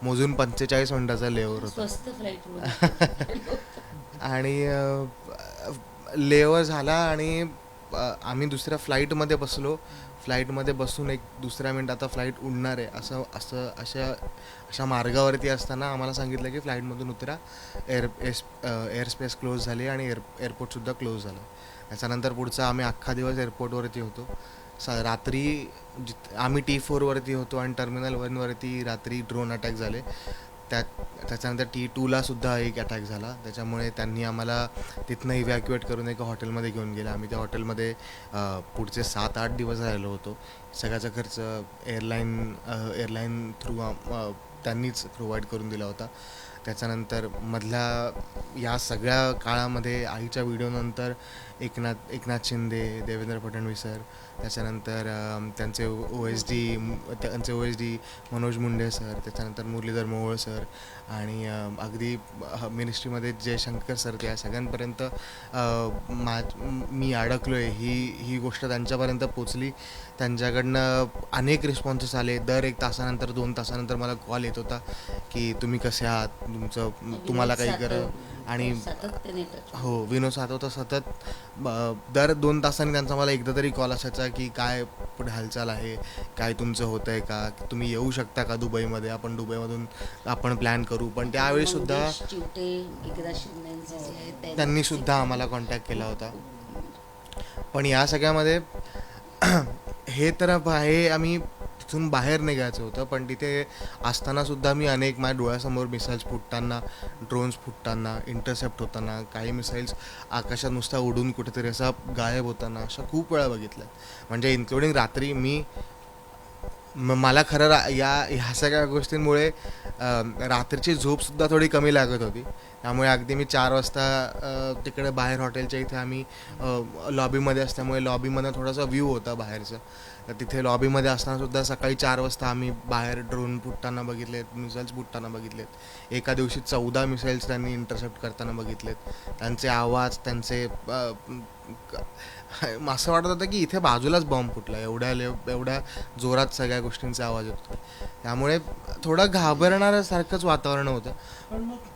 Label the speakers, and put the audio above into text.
Speaker 1: मोजून 45 मिनिटाचा लेओव्हर होता.
Speaker 2: स्वस्त फ्लाईट.
Speaker 1: आणि लेओव्हर झाला आणि आम्ही दुसऱ्या फ्लाईटमध्ये बसलो. फ्लाईटमध्ये बसून एक दुसऱ्या मिनिट आता फ्लाईट उडणार आहे असं असं अशा अशा मार्गावरती असताना आम्हाला सांगितलं की फ्लाईटमधून उतरा. एअर स्पेस क्लोज झाली आणि एअरपोर्टसुद्धा क्लोज झालं. त्याच्यानंतर पुढचा आम्ही अख्खा दिवस एअरपोर्टवरती होतो. रात्री आम्ही T4वरती होतो आणि टर्मिनल 1वरती रात्री ड्रोन अटॅक झाले. त्याच्यानंतर T2ला सुद्धा एक अटॅक झाला. त्याच्यामुळे त्यांनी आम्हाला तिथनं इव्हॅक्युएट करून एका हॉटेलमध्ये घेऊन गेलं. आम्ही त्या हॉटेलमध्ये पुढचे 7-8 दिवस राहिलो होतो. सगळ्याचा खर्च एअरलाईन थ्रू त्यांनीच प्रोव्हाइड करून दिला होता. त्याच्यानंतर मधल्या या सगळ्या काळामध्ये आईच्या व्हिडिओनंतर एकनाथ शिंदे, देवेंद्र फडणवीस सर, त्याच्यानंतर त्यांचे O S D Manoj Munde sir, त्याच्यानंतर मुरलीधर मोहोळ सर आणि अगदी मिनिस्ट्रीमध्ये जयशंकर सर, त्या सगळ्यांपर्यंत मी अडकलो आहे ही गोष्ट त्यांच्यापर्यंत पोचली. त्यांच्याकडनं अनेक रिस्पॉन्सेस आले. दर 1 तासानंतर 2 तासानंतर मला कॉल येत होता की तुम्ही कसे आहात, तुम्हाला काही आणि हो, विनोद सातव तर सतत दर 2 तासांनी त्यांचा मला एकदा तरी कॉल असायचा की काय पुढे हालचाल आहे, काय तुमचं होतं आहे का, तुम्ही येऊ शकता का दुबईमध्ये, आपण दुबईमधून आपण प्लॅन करू. पण त्यावेळी सुद्धा त्यांनी सुद्धा आम्हाला कॉन्टॅक्ट केला होता. पण या सगळ्यामध्ये हे आम्ही तिथून बाहेर निघायचं होतं. पण तिथे असतानासुद्धा मी अनेक माझ्या डोळ्यासमोर मिसाईल्स फुटताना, ड्रोन्स फुटताना, इंटरसेप्ट होताना, काही मिसाईल्स आकाशात नुसता उडून कुठेतरी असा गायब होताना अशा खूप वेळा बघितल्या. म्हणजे इन्क्लुडिंग रात्री मला खरं ह्या सगळ्या गोष्टींमुळे रात्रीची झोपसुद्धा थोडी कमी लागत होती. त्यामुळे अगदी मी 4 वाजता तिकडे बाहेर हॉटेलच्या इथे आम्ही लॉबीमध्ये असल्यामुळे लॉबीमधनं थोडासा व्ह्यू होता बाहेरचा. तर तिथे लॉबीमध्ये असतानासुद्धा सकाळी 4 वाजता आम्ही बाहेर ड्रोन फुटताना बघितलेत, मिसाईल्स फुटताना बघितलेत. एका दिवशी 14 मिसाईल्स त्यांनी इंटरसेप्ट करताना बघितलेत. त्यांचे आवाज, त्यांचे असं वाटत होतं की इथे बाजूलाच बॉम्ब फुटला, एवढ्या जोरात सगळ्या गोष्टींचा आवाज येतो. त्यामुळे थोडं घाबरणाऱ्यासारखंच वातावरण होतं.
Speaker 3: पण मग